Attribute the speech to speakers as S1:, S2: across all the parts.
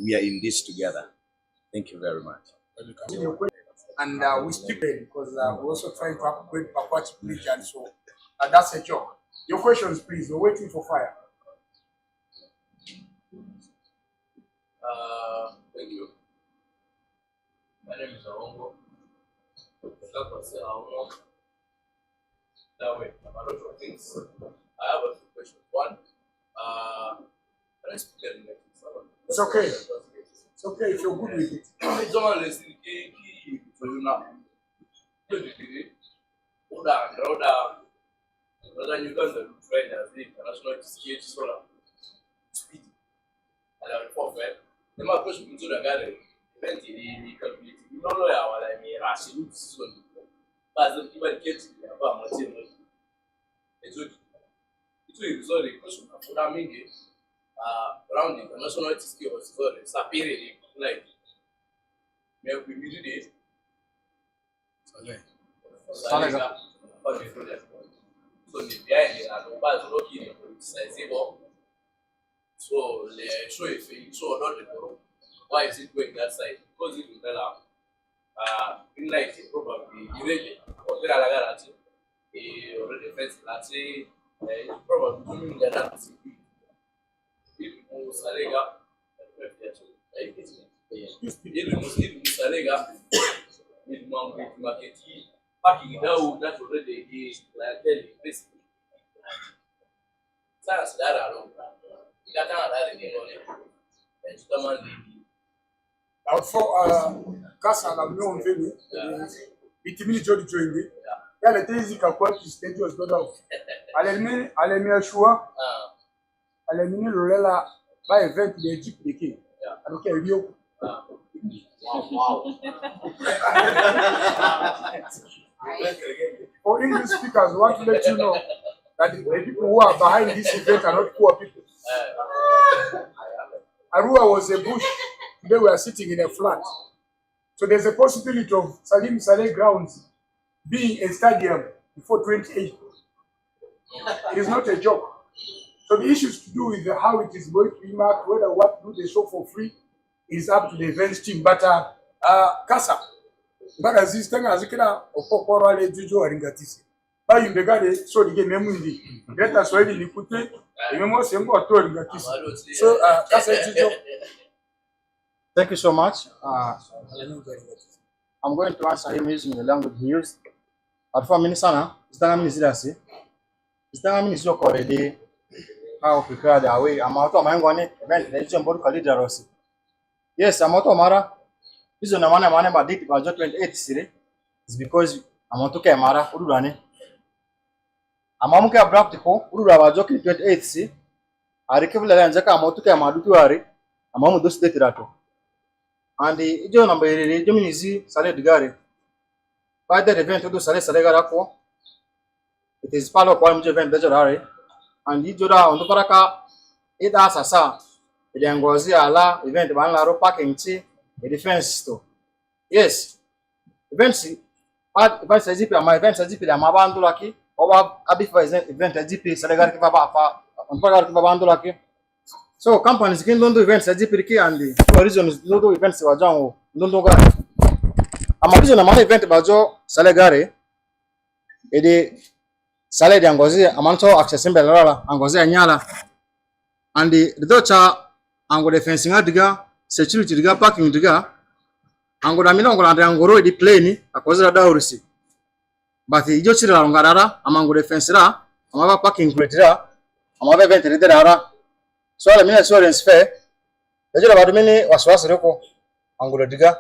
S1: we are in this together. Thank you very much.
S2: And we speak because we're also trying to upgrade compatibility, and so that's a joke. Your questions, please. We're waiting for fire.
S3: Thank you. My name is Arua. That way, a lot of things. I have a few questions. One, can I speak in
S2: It's okay. It's okay if you're good with it.
S3: Someone listening, for you now. Whether you can find as the international skate solar speed. And I will forfeit. The more question into the garden, eventually, calculate. You don't know how I mean, I should look soon. But the people get about my team. It's good. It will resolve the question of what I mean. Around the international skills, so it's a period like. May we do this? Salega. So the behind it, and over the looking sizable. So the show if you show not the pro. Why is it going that side? Because it will tell in like probably really or there are already first let's say probably doing that. If Salega, Salega, market packing down that already is like basically. That's that alone. You got that
S2: For Casa, I'm known very bitumen jolly joined it. Yeah, the days you can quote the status not out. Alemia Shua, Alemini Lorella by event the Egypt the king. I don't care you.
S3: Wow.
S2: For English speakers, we want to let you know that the people who are behind this event are not poor people. Arua was a bush. Today we are sitting in a flat. So there's a possibility of Salim Saleh grounds being a stadium before 28. It is not a joke. So the issues to do with how it is going to be marked, whether what do they show for free, is up to the events team. But Casa, but as this thing as you can okokoro le juju aringatisi. Ba you begade so the game memundi. Let us ready to put it. Remember saying go to aringatisi. So Casa juju.
S4: Thank you so much. I'm going to answer him using the language he used. At for Minisana, Stana Minisirasi. Stana Minisio already how prepare the way. I'm out of my one event, the Jumbo Kalidarosi. Yes, I'm out of Mara. This is the one I about it about 28 city. It's because I'm out to Mara, Urani. I'm Amuka Braptico, Ura joking 28 city. I recover the Lanzaka, I'm out to Madu. I'm on those detirato. And the John number Dominici Sale Gare. By the event to do Sale Salegaraco, it is part of one event Dejare, and Ijora on the Paraka, it as a sa, the Angozia la event Banlaro packing tea, a defense store. Yes, eventually, part events as if my events as if I'm Abandulaki, or Abifa event as if Salegar on Parabandulaki. So companies can do events as Jipiki and the reason is no events of John London. I'm a reason among event about Joe Salegare. Ede Sale de Angozi, Amanto, accessing Bella, Angozi Anyala. And the Docha Ango defensing Adiga, security diga, parking diga, Ango Damino and Angoro di plane, a cosa da Ursi. But the Jochira Angarara, Amango defensera, Amava parking Gretira, Amava event Ridera. So I mean assurance fair. The job about many was Roko, Angular Diga.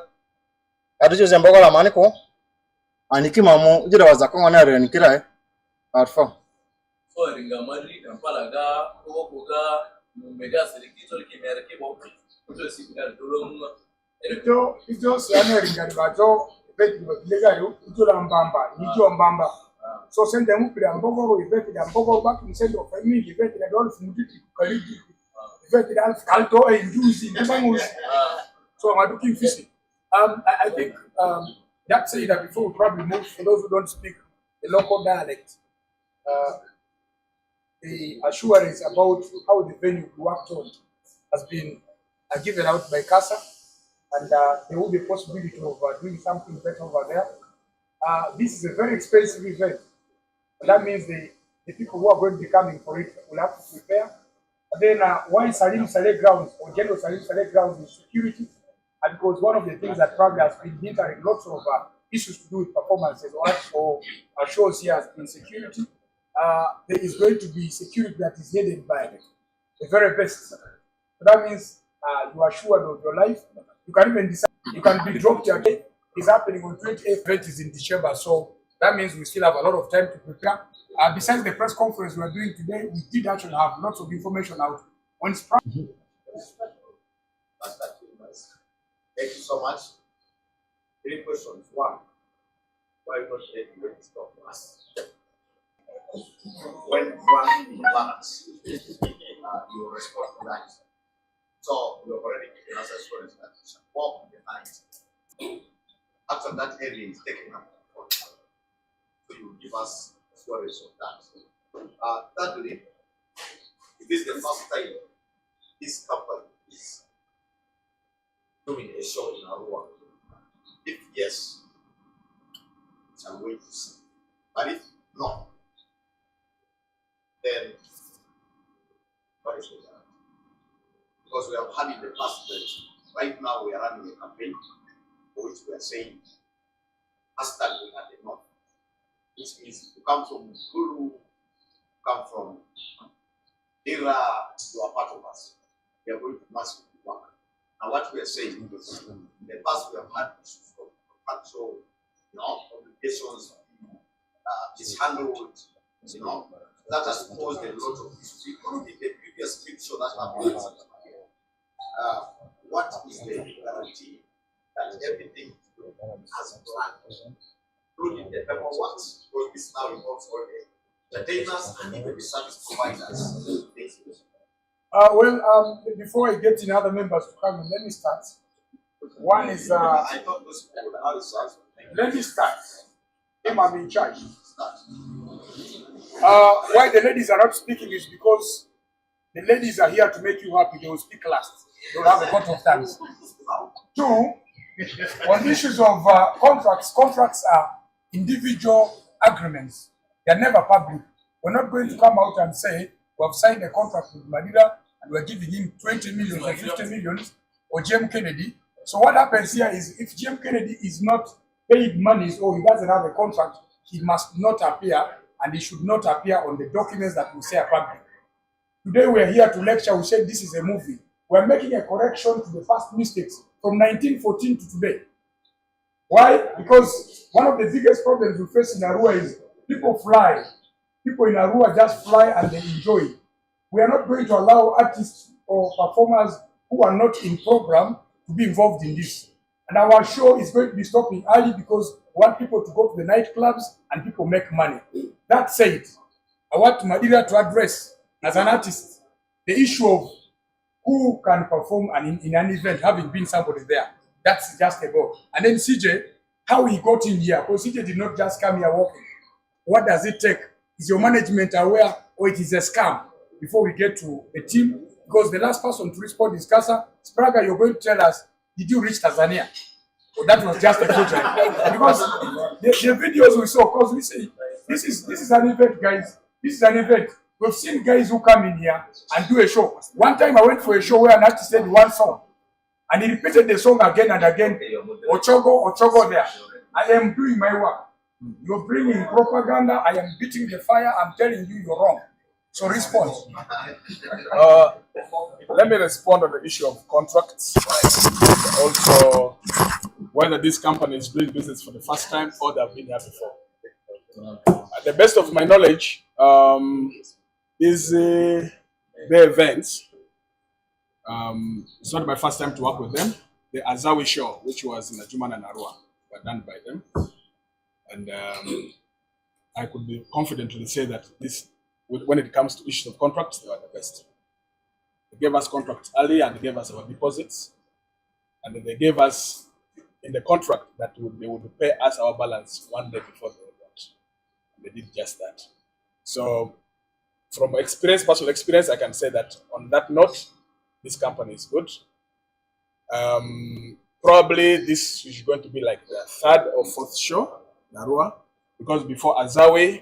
S4: I do use Ambola Manico, and Nikimamu, there was a common area in Kirai. At 4.
S3: So in Gamari, Kampalaga, Okoga, Megas, the Kitty, Kimo,
S2: It's just American Bajo, Legario, Ujulambamba, Nijuambamba. So send them up and Bogo, effected and Bogo back in center of family, effected and all from Kaliki, effected and Calto and using the Bangus. So I'm looking fishy. I think that say that before we probably move for those who don't speak the local dialect. The assurance about how the venue worked on has been given out by CASA, and there will be a possibility of doing something better over there. This is a very expensive event. That means the people who are going to be coming for it will have to prepare. And then why Salim Saleh grounds or General Salim Saleh grounds is security. And because one of the things that Spragga has been hindering lots of issues to do with performances or shows here has been security. There is going to be security that is headed by the very best. So that means you are assured of your life. You can even decide, you can be dropped again. It's happening on 28th, event is in December. So that means we still have a lot of time to prepare. Besides the press conference we are doing today, we did actually have lots of information out on Spragga.
S1: Thank you so much. 3 questions. 1, why not let the stop us? When one in balance, you respond to that. So you have already given us assurance that you shall walk in the night. After that area is taken up, so you give us assurance of that. Thirdly, it is the first time this company is doing a show in Arua. If yes, shall wait to see. But if no, then what is that? Because we have had in the past that right now we are running a campaign for which we are saying hashtag we at the north. Which means you come from Guru, come from Dira, you are part of us. We are going to massively work. And what we are saying is, in the past we have had issues of contractual, obligations, mishandled, that has caused a lot of issues. Including the previous picture that happened. What is the guarantee that everything has planned, including the paperwork, because this now involves all the entertainers and even the service providers?
S2: Before I get in other members to come in, let me start. One is,
S1: I thought those people would have start.
S2: Let me start. I'm in charge. Why the ladies are not speaking is because the ladies are here to make you happy. They will speak last. They will have a lot of times. 2, on issues of contracts are individual agreements. They are never public. We're not going to come out and say we have signed a contract with Madida and we're giving him 20 million or 50 million or Jim Kennedy. So what happens here is if Jim Kennedy is not paid monies or he doesn't have a contract, he must not appear and he should not appear on the documents that we say are public. Today we are here to lecture. We said this is a movie. We're making a correction to the past mistakes from 1914 to today. Why? Because one of the biggest problems we face in Arua is people fly. People in Arua just fly and they enjoy it. We are not going to allow artists or performers who are not in program to be involved in this. And our show is going to be stopping early because we want people to go to the nightclubs and people make money. That said, I want Madira to address, as an artist, the issue of who can perform in an event having been somebody there. That's just a goal. And then CJ, how he got in here, because CJ did not just come here walking. What does it take? Is your management aware or it is a scam before we get to the team? Because the last person to respond is CASA. Spragga, you're going to tell us, did you reach Tanzania? Or that was just a photo. Because the videos we saw, because we say, this is an event, guys. This is an event. We've seen guys who come in here and do a show. One time I went for a show where an artist said one song. And he repeated the song again and again. Ochogo there. I am doing my work. You're bringing propaganda. I am beating the fire. I'm telling you you're wrong. So respond.
S5: Let me respond on the issue of contracts. Also, whether this company is doing business for the first time or they have been here before. At the best of my knowledge, is the events. It's not my first time to work with them. The Azawi show, which was in Ajuman and Arua, were done by them. And I could be confidently say that when it comes to issues of contracts, they were the best. They gave us contracts early and they gave us our deposits. And then they gave us in the contract that they would pay us our balance one day before the event. And they did just that. So from experience, personal experience, I can say that on that note, this company is good. Probably this is going to be like the third or fourth show in Arua, because before Azawe,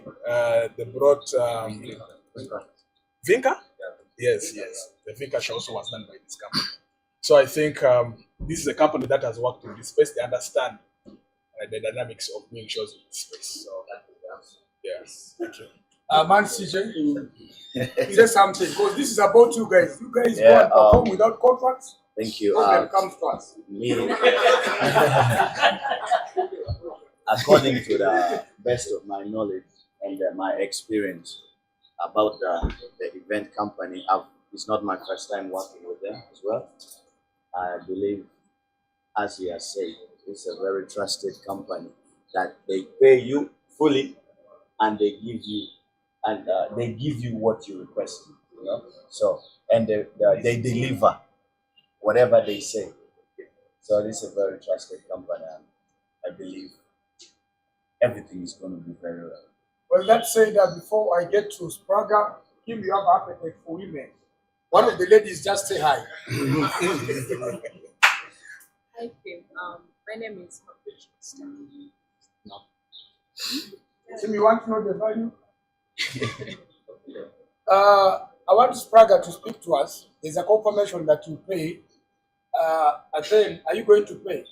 S5: they brought Vinca. Yes, yes. The Vinca show also was done by this company. So I think this is a company that has worked in this space. They understand the dynamics of doing shows in this space. So, yes. Thank you.
S2: Man, CJ, say something, because this is about you guys. You guys go and perform without contracts.
S6: Thank you.
S2: Problem comes to us.
S6: Me, according to the best of my knowledge and my experience about the event company, it's not my first time working with them as well. I believe, as he has said, it's a very trusted company that they pay you fully and they give you what you request. You know, so and they deliver whatever they say. So this is a very trusted company, and I believe everything is going to be very well.
S2: Well, let's say that before I get to Spragga, Kim, you have appetite for women. One of the ladies just say hi.
S7: Hi, Kim. My name is
S2: Kim, you want to know the value? I want Spragga to speak to us. There's a confirmation that you pay. And then, are you going to pay?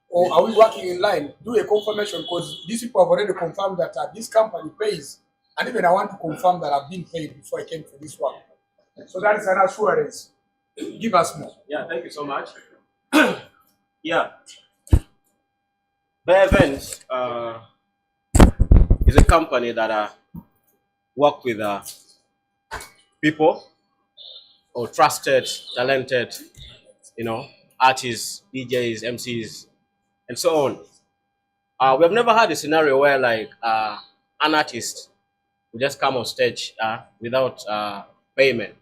S2: Or are we working in line? Do a confirmation, because these people have already confirmed that this company pays. And even I want to confirm that I've been paid before I came for this work. So that is an assurance. Give us more.
S8: Yeah, thank you so much. Yeah. Bear Events is a company that work with people or trusted, talented, artists, DJs, MCs, and so on. We have never had a scenario where like an artist will just come on stage without payment.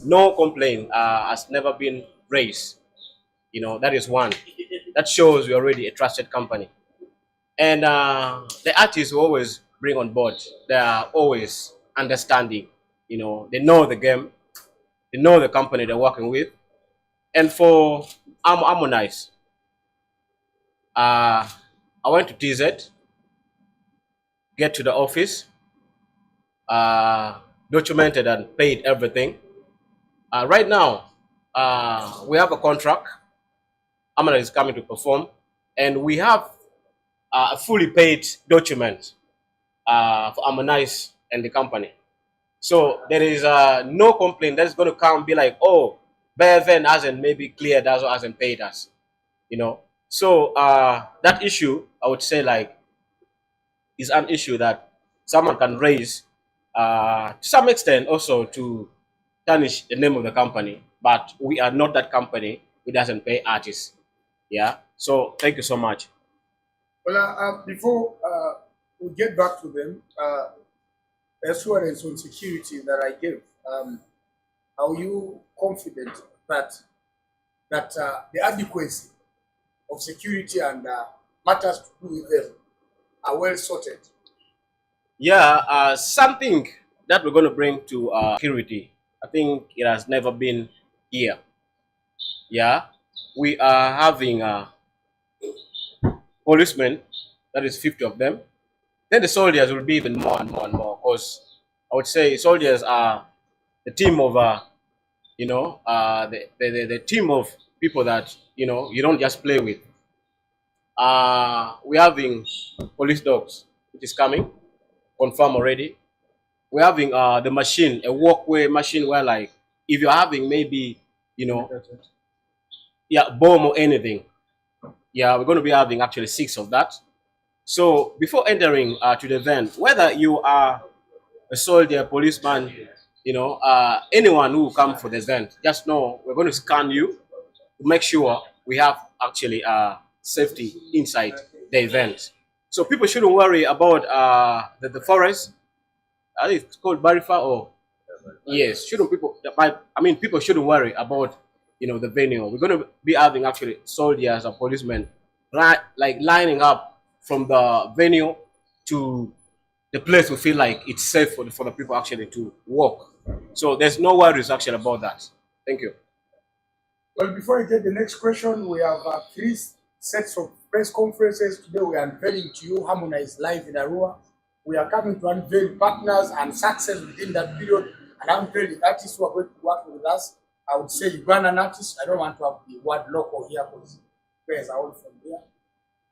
S8: No complaint has never been raised. That is one. That shows we're already a trusted company. And the artists will always bring on board. They are always understanding. They know the game. They know the company they're working with. And for Harmonize, I went to TZ, get to the office, documented and paid everything. Right now, we have a contract. Harmonize is coming to perform, and we have a fully paid document for Harmonize and the company. So there is no complaint that is going to come and be like, oh, BFN hasn't maybe cleared us or hasn't paid us. So that issue, I would say, like, is an issue that someone can raise to some extent also to tarnish the name of the company. But we are not that company who doesn't pay artists. Yeah. So thank you so much.
S2: Well, before we get back to them, assurance on security that I gave, are you confident that the adequacy of security and matters to do with them are well sorted?
S8: Yeah, something that we're going to bring to security, I think it has never been here. Yeah, we are having policemen, that is 50 of them. Then the soldiers will be even more and more and more, because I would say soldiers are the team of, the team of people that, you don't just play with. We're having police dogs, which is coming, confirmed already. We're having the machine, a walkway machine where, like, if you're having maybe, bomb or anything, we're going to be having actually 6 of that. So before entering to the event, whether you are a soldier, policeman, anyone who will come for the event, just know we're going to scan you to make sure we have actually safety inside the event. So people shouldn't worry about the forest. I think it's called Barifa, or yes, people shouldn't worry about the venue. We're going to be having actually soldiers or policemen lining up from the venue to the place we feel like it's safe for the people actually to walk. So there's no worries actually about that. Thank you.
S2: Well, before I get the next question, we have 3 sets of press conferences. Today we are unveiling to you Harmonize live in Arua. We are coming to unveil partners and success within that period and unveil the artists who are going to work with us. I would say Ugandan artists. I don't want to have the word local here because players are all from here.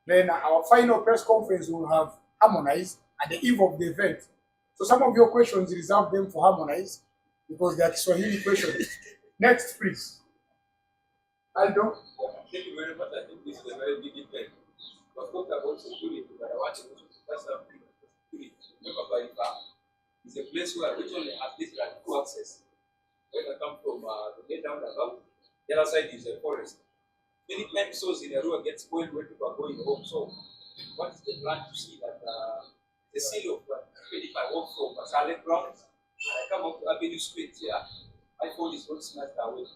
S2: Then our final press conference will have Harmonize at the eve of the event. So some of your questions, reserve them for Harmonize because they are Swahili questions. Next, please. Aldo.
S3: Thank you very much. I think this is a very big event. But talk about security, but I want to that's something. Security. Remember, it's a place where which only has this like two access. When I come from the way down the road, the other side is a forest. Many times souls in a road get spoiled when people are going home. So, what is the plan to see that the seal of if I walk from Masale ground and I come up to Avenue Street here, my phone is not snatched away.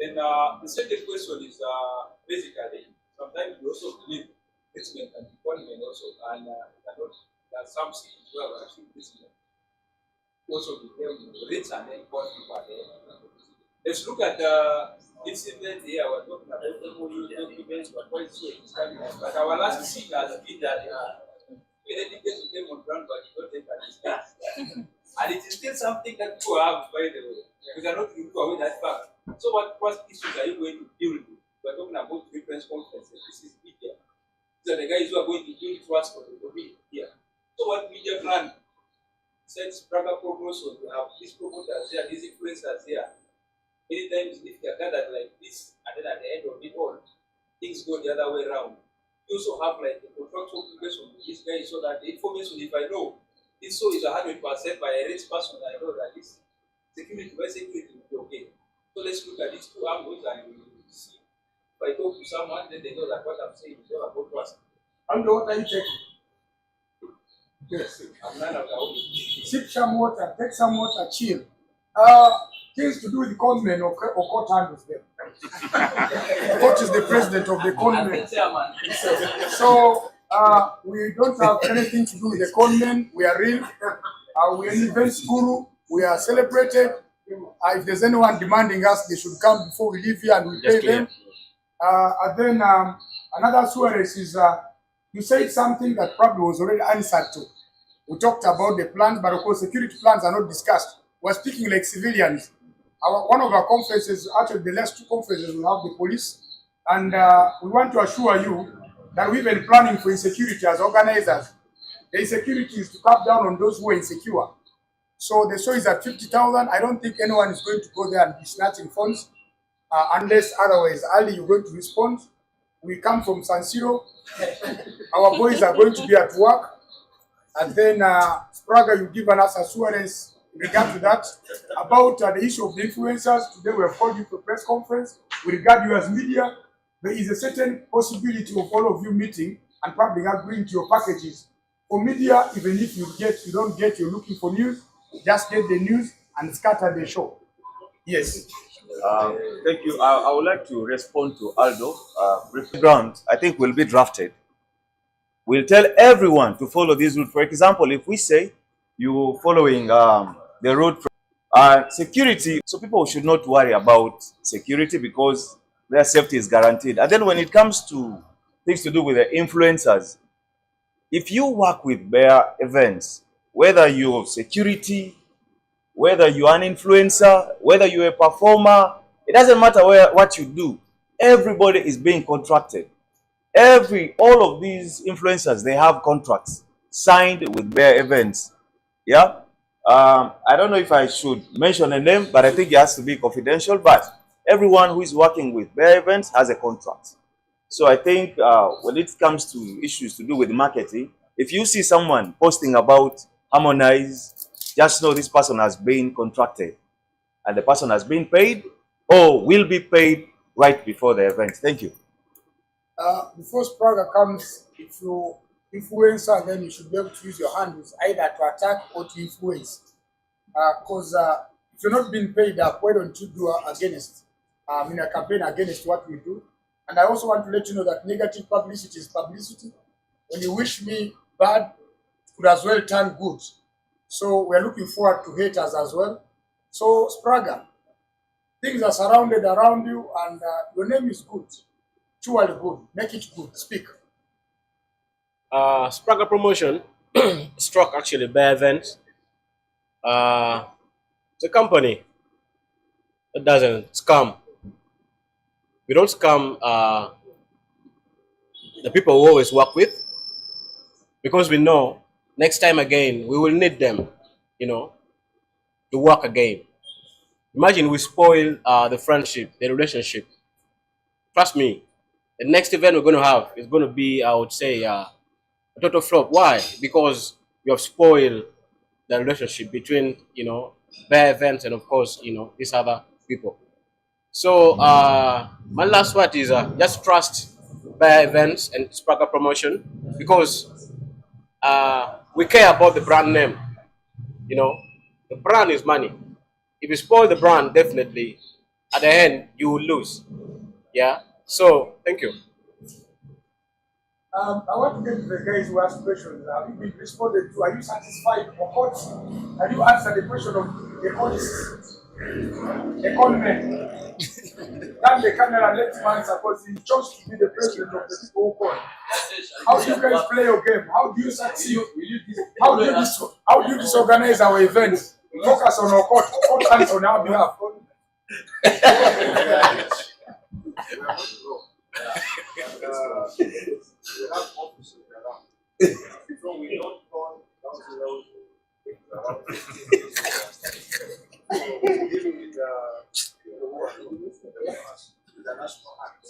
S3: Then the second question is basically sometimes we also believe placement and deployment also, and there are some cities where we actually placement also became rich and then poor people are there. Let's look at the incident here. We're talking about MOU events, but what is so exciting. But our last scene has been that we dedicated to them on ground, but you don't take that. And it is still something that people have, by the way. We cannot remove away that fact. So what issues are you going to deal with? We're talking about reference conferences. This is media. These are the guys who are going to deal with us for the community here. So what media plan? Said Spragga promotion, we have these promoters here, these influencers here. Many times if they are gathered like this, and then at the end of it all, things go the other way around. You also have like a contractual obligation with these guys so that the information, if I know this so is 100% by a rich person, I know that this security by security will be okay. So let's look at these two angles and we see. If I talk to someone, then they know that what I'm saying is all about trust.
S2: And what are you taking? Yes.
S3: I'm none of the own.
S2: Sip some water, take some water, chill. Things to do with the conmen or court handles them. Court is the president of the conmen. So we don't have anything to do with the conmen. We are real. We are an events guru. We are celebrated. If there's anyone demanding us, they should come before we leave here and we pay them. And then another Suarez is you said something that probably was already answered to. We talked about the plans, but of course security plans are not discussed. We're speaking like civilians. One of our conferences, actually the last 2 conferences, we have the police. And we want to assure you that we've been planning for insecurity as organizers. The insecurity is to cut down on those who are insecure. So the show is at 50,000. I don't think anyone is going to go there and be snatching funds unless otherwise, Ali, you're going to respond. We come from San Siro. Our boys are going to be at work. And then Spragga, you've given us assurance in regard to that. About the issue of the influencers, today we have called you for a press conference. We regard you as media. There is a certain possibility of all of you meeting and probably agreeing to your packages. For media, even if you don't get, you're looking for news, just get the news and scatter the show. Yes.
S6: Thank you. I would like to respond to Aldo. Ground, I think, will be drafted. We'll tell everyone to follow this route. For example, if we say you're following the road security, so people should not worry about security because their safety is guaranteed. And then when it comes to things to do with the influencers, if you work with their events, whether you're security, whether you're an influencer, whether you're a performer, it doesn't matter what you do. Everybody is being contracted. All of these influencers, they have contracts signed with their events. Yeah. I don't know if I should mention a name, but I think it has to be confidential. But everyone who is working with their events has a contract. So I think when it comes to issues to do with marketing, if you see someone posting about Harmonize, just know this person has been contracted and the person has been paid or will be paid right before the event. Thank you.
S2: Before Spragga comes, if you influencer, then you should be able to use your handles either to attack or to influence. Because if you're not being paid up, why don't you do a campaign against what we do? And I also want to let you know that negative publicity is publicity. When you wish me bad, it could as well turn good. So we're looking forward to haters as well. So Spragga, Things are surrounded around you, and your name is good. Surely good. Make it good. Speak.
S8: Spragga promotion struck actually by events. It's a company that doesn't scam. We don't scam the people we always work with, because we know next time again we will need them, to work again. Imagine we spoil the friendship, the relationship. Trust me, the next event we're going to have is going to be, I would say, a total flop. Why? Because we have spoiled the relationship between, their events and, of course, these other people. So my last word is just trust their events and Spragga promotion, because we care about the brand name. The brand is money. If you spoil the brand, definitely at the end you will lose. Yeah. So thank you.
S2: I want to get to the guys who ask questions. Have you been responded to? Are you satisfied or what? Have you answered the question of economists? Economy. Turn the camera and let him answer, because he chose to be the president of the people who call. How do you guys play your game? How do you succeed? How do you disorganize our events? Focus on our court hands on our behalf.
S1: We have offices around. So we don't call councillors around. So we deal with the war with the national act.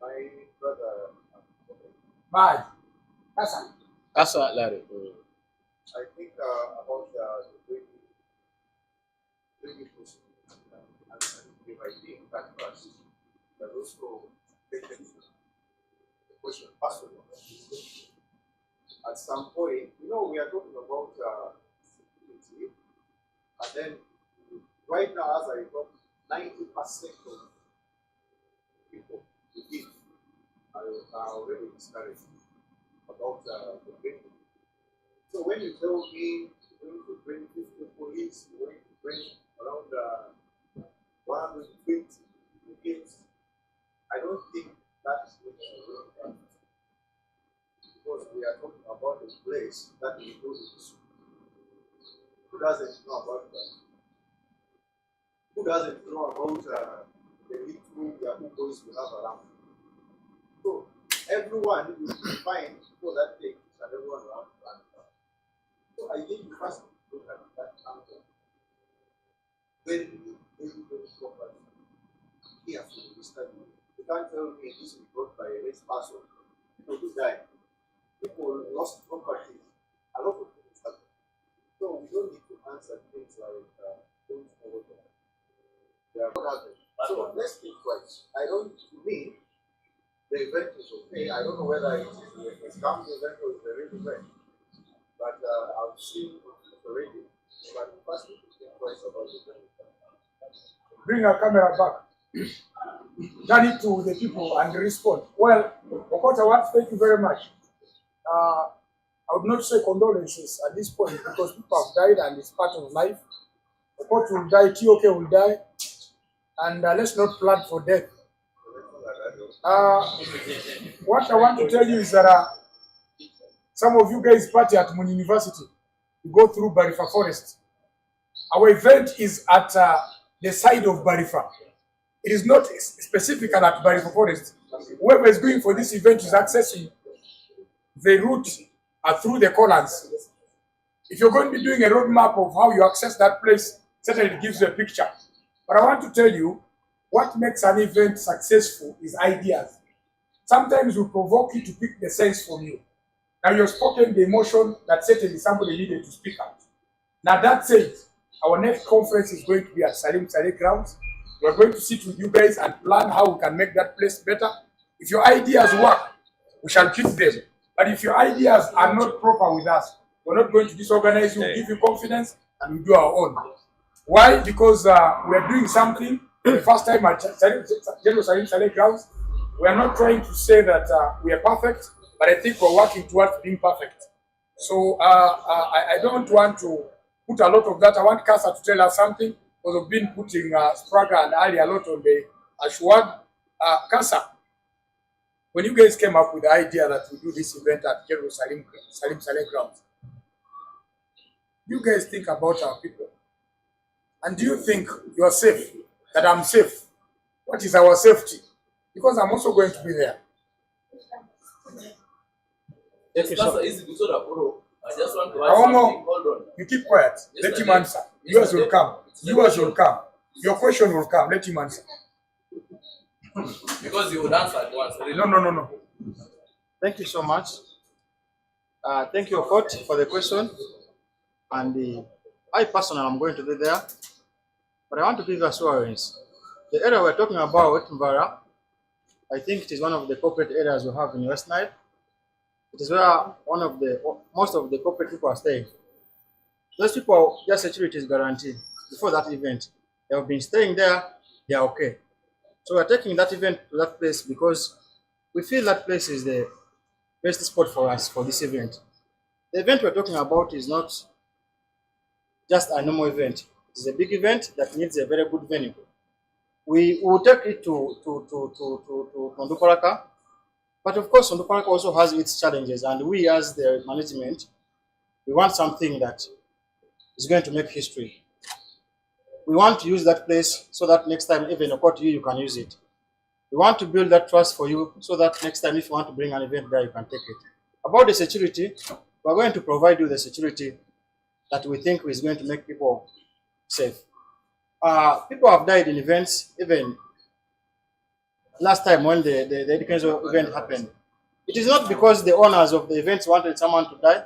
S1: My brother.
S2: Bye.
S8: That's what, Larry.
S1: I think about the very person and if I think that first, but also taken the question personal. At some point, we are talking about security, and then right now, as I talk, 90% of people within are already discouraged about the breaking. So when you tell me you're going to bring 50 police, you're going to bring around 120 games, I don't think that is going to work. Because we are talking about a place that we go to. Who doesn't know about that? Who doesn't know about the little Yahoo boys we have around? So everyone will be fine for that thing, and everyone around. So I think you must look at that angle. Very, very, very properly. Carefully, we study. You can't tell me this is brought by a rich person. People who died. People lost property. A lot of things happen. So we don't need to answer things like don't know what they are not happening. So let's think twice. To me, the event is okay. I don't know whether it is a scam event or it's a real event. But I've seen it already. But first, we think twice about the event.
S2: Bring our camera back. Turn it to the people and respond. Well, Okota, thank you very much. I would not say condolences at this point, because people have died and it's part of life. Okota will die, TOK will die, and let's not plan for death. What I want to tell you is that some of you guys party at Mun University. You go through Barifa Forest. Our event is at the side of Barifa. It is not specific at Barifa Forest. Whoever is going for this event is accessing the route through the columns. If you're going to be doing a roadmap of how you access that place, certainly it gives you a picture. But I want to tell you, what makes an event successful is ideas. Sometimes we provoke you to pick the sense from you. Now you've spoken the emotion that certainly somebody needed to speak out. Now that said, our next conference is going to be at Salim Saleh grounds. We're going to sit with you guys and plan how we can make that place better. If your ideas work, we shall keep them. But if your ideas are not proper with us, we're not going to disorganize you, give you confidence, and we do our own. Why? Because we are doing something the first time at General Salim Saleh grounds. We are not trying to say that we are perfect, but I think we're working towards being perfect. So I don't want to put a lot of that. I want Kasa to tell us something because we've been putting Spragga and Ali a lot on the Ashwad. Kasa, when you guys came up with the idea that we do this event at General Salim Saleh grounds, you guys think about our people. And do you think you're safe? That I'm safe? What is our safety? Because I'm also going to be there.
S3: Yes, Pastor, is it so that I just want to ask
S2: Aomo,
S3: something. Hold on.
S2: you keep quiet.
S3: Yes,
S2: Let
S3: sir.
S2: him answer. Yours will come. Yours will come. Your question will come. Let him answer.
S3: Because you would answer at once. Really.
S2: No.
S4: Thank you so much. Thank you, Coach, for the question. And I personally am going to be there. But I want to give assurance. The area we're talking about, Mvara, I think it is one of the corporate areas we have in West Nile. It is where most of the corporate people are staying. Those people, their security is guaranteed. Before that event, they have been staying there, they are okay. So we're taking that event to that place because we feel that place is the best spot for us for this event. The event we're talking about is not just a normal event. It's a big event that needs a very good venue. We will take it to Nduparaka, but of course Nduparaka also has its challenges, and we as the management, we want something that is going to make history. We want to use that place so that next time even occur to you, you can use it. We want to build that trust for you so that next time if you want to bring an event there, you can take it. About the security, we're going to provide you the security that we think is going to make people safe. People have died in events, even last time when the education event happened. It is not because the owners of the events wanted someone to die.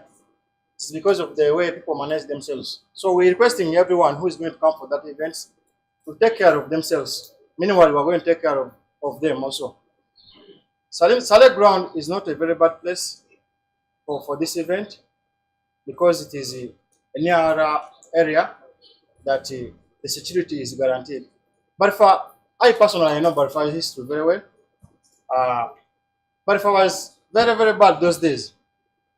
S4: It's because of the way people manage themselves. So we're requesting everyone who is going to come for that event to take care of themselves. Meanwhile, we're going to take care of them also. Saleh ground is not a very bad place for this event because it is a near area that the security is guaranteed. But I personally know Barfa history very well. Barfa was very, very bad those days.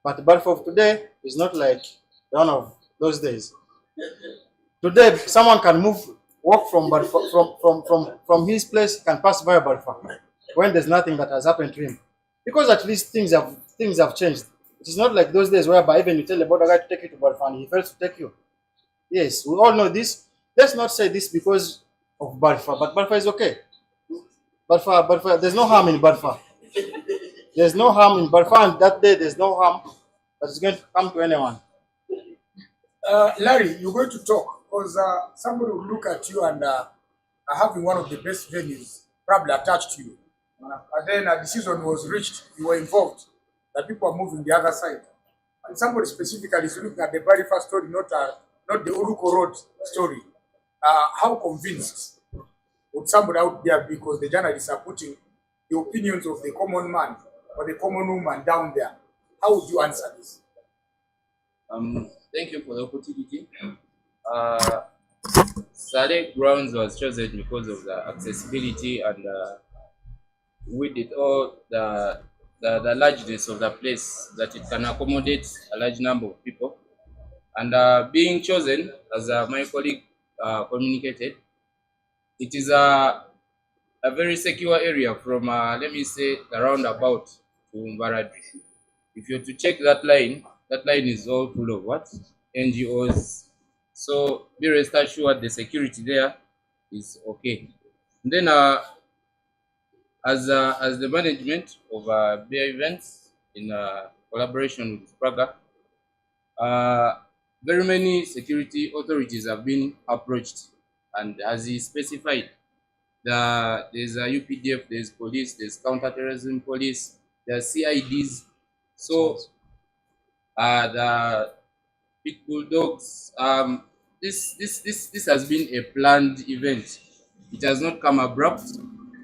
S4: But the Barfa of today is not like the one of those days. Today, someone can walk from Barfa, from his place, can pass via Barfa when there's nothing that has happened to him. Because at least things have changed. It is not like those days whereby even you tell the border guy to take you to Barfa and he fails to take you. Yes, we all know this. Let's not say this because of Barfa, but Barfa is okay. Barfa, there's no harm in Barfa. There's no harm in Barfa, and that day there's no harm that is going to come to anyone.
S2: Larry, you're going to talk because somebody will look at you and having one of the best venues probably attached to you. And then a decision was reached, you were involved, that people are moving the other side. And somebody specifically is looking at the very first story, not the Uruko Road story. How convinced would somebody out there be, because the journalists are putting the opinions of the common man or the common woman down there? How would you answer this?
S9: Thank you for the opportunity. Saleh grounds was chosen because of the accessibility and with it all the largeness of the place, that it can accommodate a large number of people. And being chosen, as my colleague communicated, it is a very secure area from, let me say, the roundabout to Mbaradri. If you're to check that line is all full of what? NGOs. So be rest assured the security there is okay. And then as the management of beer events in collaboration with Spragga, very many security authorities have been approached, and as he specified, there's a UPDF, there's police, there's counterterrorism police, there's CIDs. So the big bulldogs. This has been a planned event. It has not come abrupt.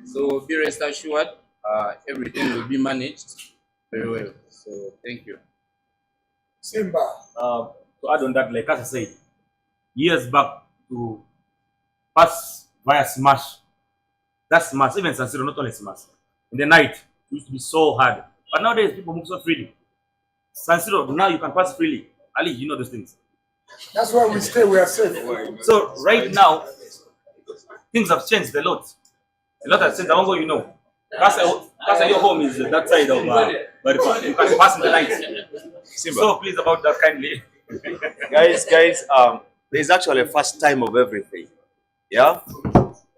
S9: So be rest assured, everything will be managed very well. So thank you.
S2: Simba.
S10: To add on that, like as I said, years back to pass via Smash. That's Smash, even San Siro, not only Smash. In the night, it used to be so hard. But nowadays, people move so freely. San Siro, now you can pass freely. Ali, you know those things.
S2: That's why we stay, we are safe.
S10: So right now, things have changed a lot. A lot has changed. I won't go, you know. Casa, your home is that side of but you can pass in the night. So please about that kindly.
S6: guys, there's actually a first time of everything. Yeah?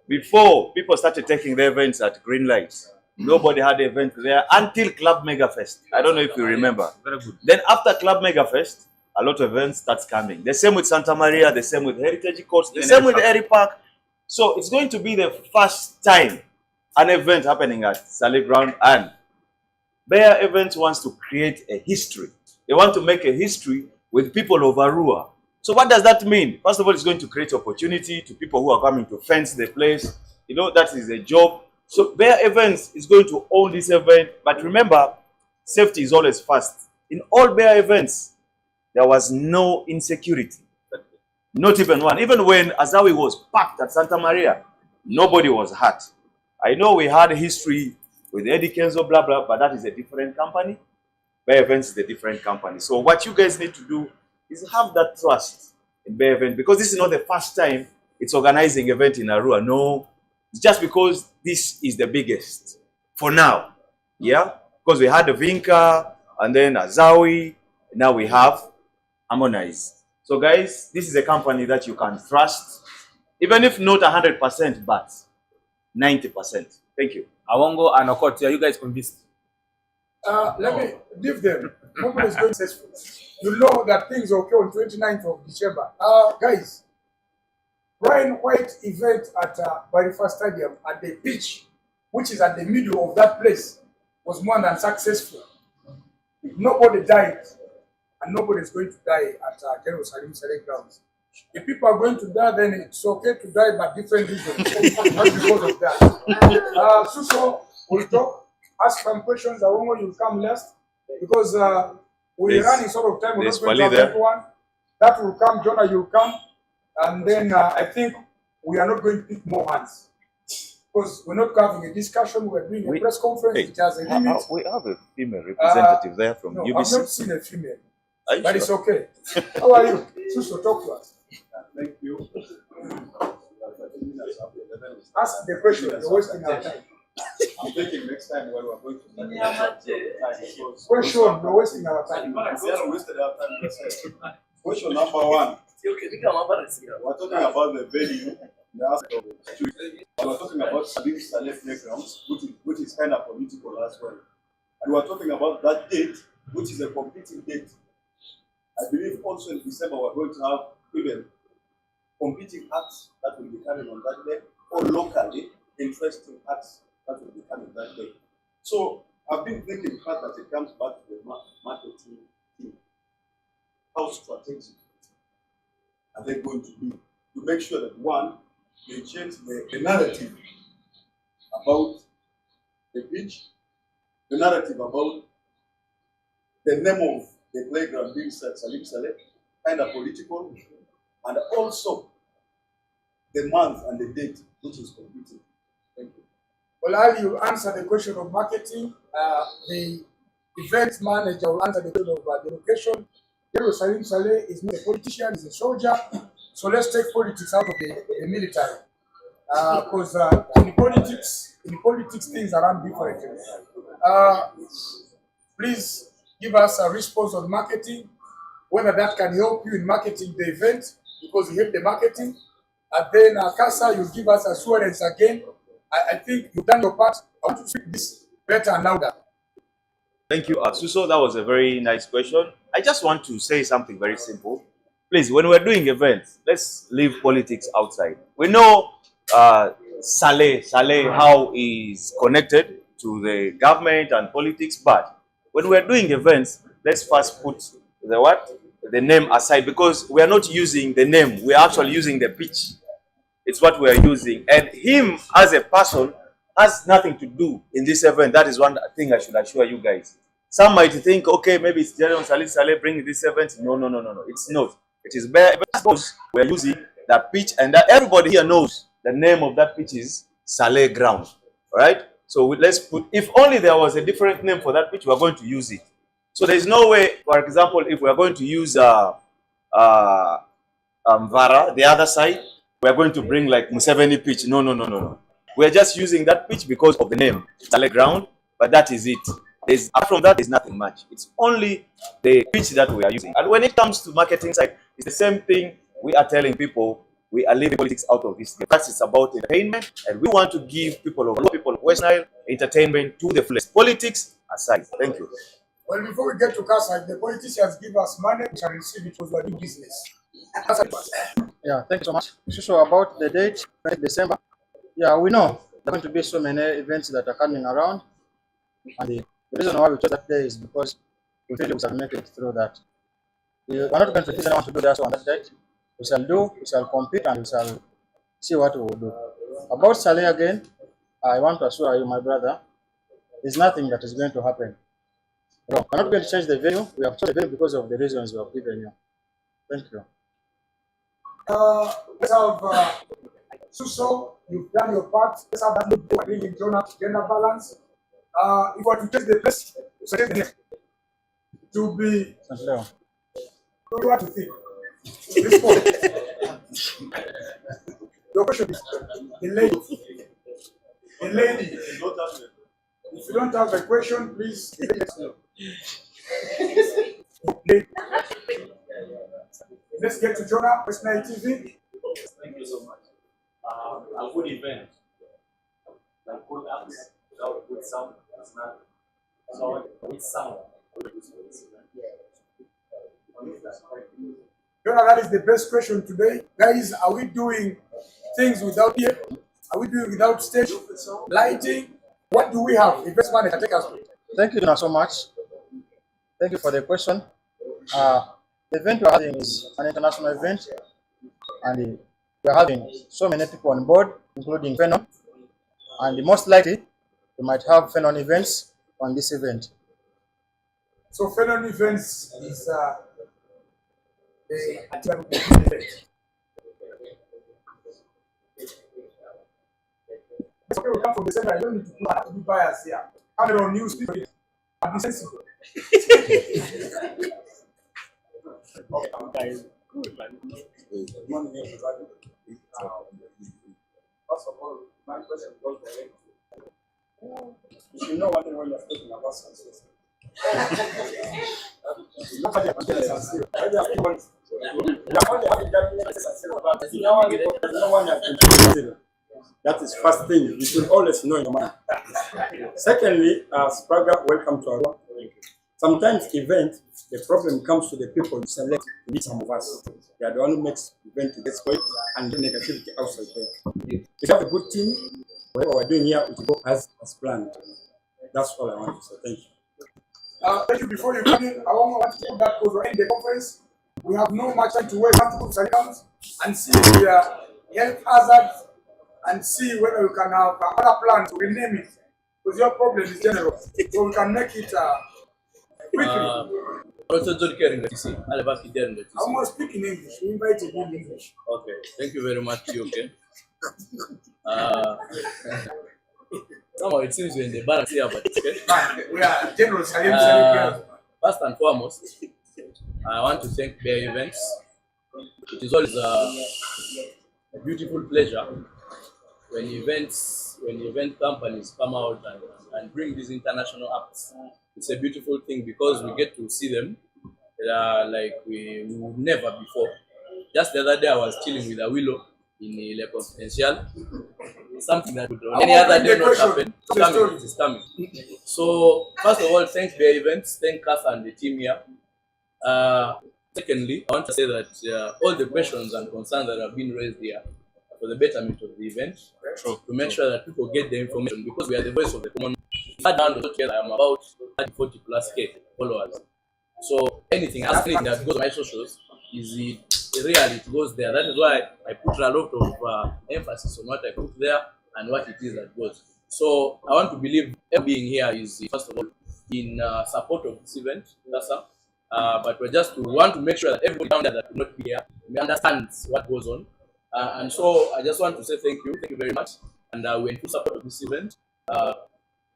S6: Before people started taking the events at Green Light, nobody had an event there until Club Mega Fest. I don't know if you remember.
S10: Very good.
S6: Then after Club Mega Fest, a lot of events starts coming. The same with Santa Maria, the same with Heritage Courts, the same with Airy Park. So it's going to be the first time an event happening at Saleh Ground, and Bear Events wants to create a history. They want to make a history with people of Arua. So what does that mean? First of all, it's going to create opportunity to people who are coming to fence the place. You know, that is a job. So Bear Events is going to own this event. But remember, safety is always first. In all Bear Events, there was no insecurity. Not even one. Even when Azawi was packed at Santa Maria, nobody was hurt. I know we had a history with Eddie Kenzo, blah, blah, but that is a different company. Bear Events is a different company. So what you guys need to do is have that trust in Bear Event, because this is not the first time it's organizing event in Arua. No, it's just because this is the biggest for now. Yeah, because we had the Vinca and then Azawi. Now we have Harmonize. So guys, this is a company that you can trust, even if not 100%, but 90%. Thank you.
S10: Awongo and Okotia, you guys convinced?
S2: Let me give them. Nobody is going successful. You know that things okay on 29th of December. Guys, Brian White event at Barifa Stadium at the pitch, which is at the middle of that place, was more than successful. Nobody died, and nobody is going to die at General Salim Saleh grounds. If people are going to die, then it's okay to die by different reasons, not because of that. Suso will talk, ask some questions. Awongo, you'll come last, because we're running sort of time. We're not going to have everyone. That will come. Jonah, you'll come. And then I think we are not going to pick more hands, because we're not having a discussion. We're doing a press conference. It has a limit.
S6: We have a female representative there from
S2: no,
S6: UBC.
S2: I've not seen a female,
S6: but
S2: sure? It's okay. How are you? Suso, talk to us.
S1: Thank you.
S2: Ask the question. You're wasting our time.
S1: I'm thinking next time when we're going to
S2: Question, you're wasting our time.
S1: wasted our time. Question number one. We're talking about the venue. We're talking about Salim Saleh playgrounds, which is kind of political as well. And we're talking about that date, which is a competing date. I believe also in December we're going to have even competing acts that will be coming on that day, or locally interesting acts that will be coming that day. So I've been thinking hard that it comes back to the marketing team. How strategic are they going to be to make sure that, one, they change the narrative about the beach, the narrative about the name of the playground being Salim Saleh, kind of political, and also the month and the date which is competing. Thank you.
S2: Well, Ali, you answer the question of marketing. The event manager will answer the question of the location. General Salim Saleh is not a politician, he's a soldier. So let's take politics out of the military. Because in politics things are run differently. Please give us a response on marketing, whether that can help you in marketing the event, because you help the marketing. And then Kasa, you give us assurance again. I think you've done your part. I want to speak this better and louder.
S6: Thank you, Suso. That was a very nice question. I just want to say something very simple. Please, when we're doing events, let's leave politics outside. We know Saleh, how he's connected to the government and politics, but when we're doing events, let's first put the name aside, because we are not using the name, we're actually using the pitch. It's what we are using. And him as a person has nothing to do in this event. That is one thing I should assure you guys. Some might think, okay, maybe it's General Salim Saleh bringing this event. No. It's not. It is bare because we are using that pitch, and that everybody here knows the name of that pitch is Saleh Ground. All right. So let's put, if only there was a different name for that pitch, we are going to use it. So there is no way, for example, if we are going to use Vara, the other side, we are going to bring like Museveni pitch. No, no, no, no, no. We are just using that pitch because of the name, Saleh Ground, but that is it. Apart from that, there's nothing much. It's only the pitch that we are using. And when it comes to marketing side, it's the same thing. We are telling people we are leaving politics out of this. Because it's about entertainment, and we want to give people of West Nile entertainment to the fullest. Politics aside. Thank you.
S2: Well, before we get to Casa, if the politicians give us money, we shall receive it because we are doing business.
S4: Yeah, thank you so much. So about the date, 20 December. Yeah, we know there are going to be so many events that are coming around, and the reason why we chose that day is because we feel we shall make it through that. We are not going to force anyone to do that on that date. We shall compete, and we shall see what we will do. About Saleh again, I want to assure you, my brother, there's nothing that is going to happen. No, we're not going to change the venue. We have chosen the venue because of the reasons we have given you. Thank you.
S2: Let's have Suso, you've done your part. Let's have that look bringing gender balance. If we want to take the place, suggest the name to be. What do you want to think? Respond. Your question is the lady. The lady. If you don't have a question, please let us know. Let's get to Jonah, West Nile TV.
S11: Thank you so much. A good event. Like good acts, without good sound, it's not. So with sound.
S2: Jonah, that is the best question today. Guys, are we doing things without here? Are we doing without stage, lighting? What do we have? Invest money can take us to.
S4: Thank you, Jonah, so much. Thank you for the question. The event we're having is an international event, and we're having so many people on board, including Phenon. And most likely, we might have Phenon events on this event.
S2: So Phenon events is the event. Okay, we come from the center. I don't need to be biased here. Cameron news people are sensible. Okay, guys. Good, man. Good morning, everybody. First of all, my question goes direct. You should know one thing when you're talking about success. Nobody understands success. No one has been. That is first thing. You should always know in your mind. Secondly, Spragga, welcome to Arua. Sometimes event, the problem comes to the people you select to meet some of us. They are the one who makes event to get spoiled and the negativity outside there. If you have a good team, whatever we're doing here, we will go as planned. That's all I want to say. Thank you. Thank you. Before you come in, I want to put that because we're in the conference. We have no much time to wait. We have to put some down and see the health hazards and see whether we can have other plans to rename it. Because your problem is general. So we can make it quickly. I'm not speaking English. We invite you in English.
S3: Okay, thank you very much, okay. Somehow it seems we're in the balance here, but okay.
S2: We are General Salim.
S3: First and foremost, I want to thank Bear Events. It is always a beautiful pleasure when event companies come out and bring these international acts. It's a beautiful thing because we get to see them like we would never before. Just the other day I was chilling with Awilo in Le Confidential. Something that would any other day not happen. It is coming. So first of all, thanks Bear Events, thank Kasa and the team here. Secondly, I want to say that all the questions and concerns that have been raised here for the betterment of the event, to make sure that people get the information, because we are the voice of the common. Together, I'm about 30-40 plus K followers. So anything that goes on my socials is real, it goes there. That is why I put a lot of emphasis on what I put there and what it is that goes. So I want to believe every being here is first of all in support of this event, but we want to make sure that everybody down there that will not be here understands what goes on And so I just want to say thank you very much, and we're in full support of this event.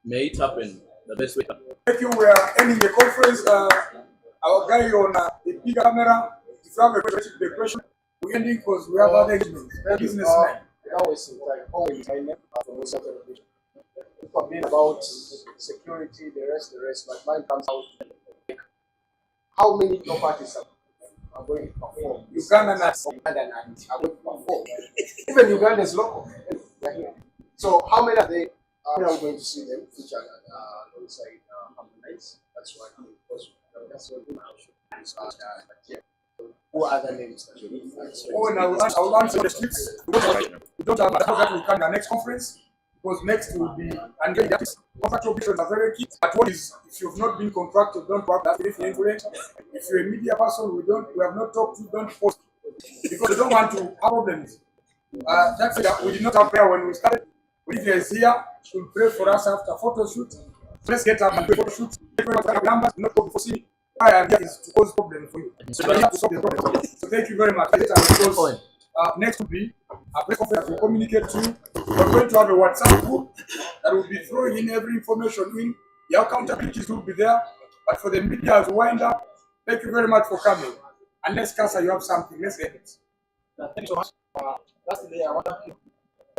S3: May it happen the best way.
S2: Thank you. We are ending the conference. Our guy on a big camera. If you have a question, we're ending because we have other engagements. Businessmen.
S4: Now it's like always my name from this organization. People have been about security, the rest, but mine comes out. How many properties are going to perform? Uganda and are going to perform. Even Uganda is local. So how many are they? When are we going to see them featured alongside Harmonize? That's why that's what we who are the names that you need?
S2: Oh, and I will answer the streets. We don't have that we can in the next conference because next will be engaged. Contractual options are very key. But what is if you've not been contracted, don't work that if you're influential. If you're a media person, we have not talked to, don't post because we don't want to have problems. That's it. We did not have prayer when we started. If you is here, she'll pray for us after photo shoot. Let's get up and do photo shoot. Everyone have numbers, not go before see. Why I'm here is to cause problem for you. So we have to solve the problem. So thank you very much. Next will be a press conference will communicate to you. We're going to have a WhatsApp group that will be throwing in every information in. Your accountabilities will be there. But for the media as wind up, thank you very much for coming. Unless Casa, you have something, let's get it.
S4: Thank you so much. Last day I want to thank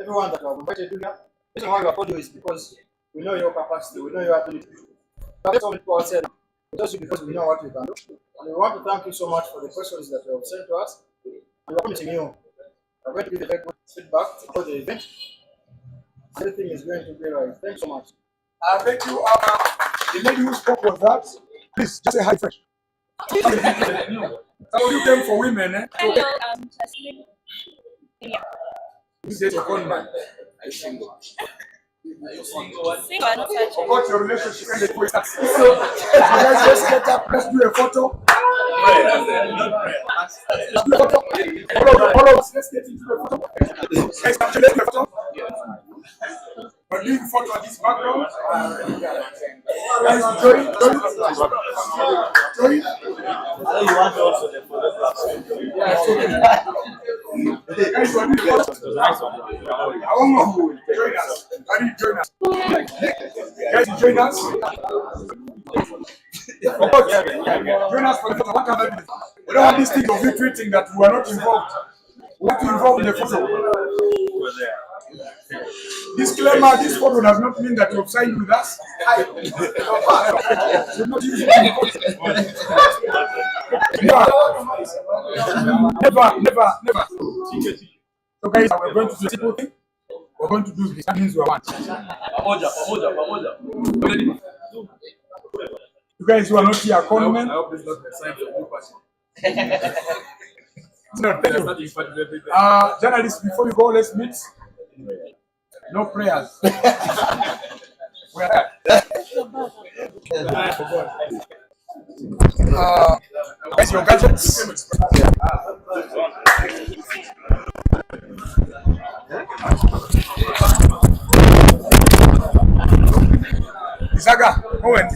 S4: everyone that have invited you here. The reason why we are calling you is because we know your capacity, we know your ability. That's all people said. Just because we know what we can do. And we want to thank you so much for the questions that you have sent to us. And we're promising you, we're going to give a very good feedback about the event. Everything is going to be right. Thanks so much.
S2: Thank you. The lady who spoke was that. Please, just say hi first. So you came for women, eh?
S7: Hello, Jasmine. Yeah.
S2: This is your conman.
S7: About
S2: your relationship and the quick access. So guys, let's get up. Let's do a photo. Let's do a photo. Follow us. Let's get into the photo. Guys, let's do a photo. We're doing a photo of this background. Guys, join.
S6: You want also the photographs?
S2: Yeah, guys, we're doing a photo. I want more. Join us. Join us. Guys, join us. Join us for the photo. We don't have this thing of you tweeting that we are not involved. We have to involve in the photo. Disclaimer, this photo does not mean that you have signed with us. Never. So guys, we're going to do the simple thing. We're going to do this. That means we are one. You guys who are not here, comment. I hope it's not the sign for you person. Journalists, before you go, let's meet. No prayers. Guys, your gadgets. Spragga, go and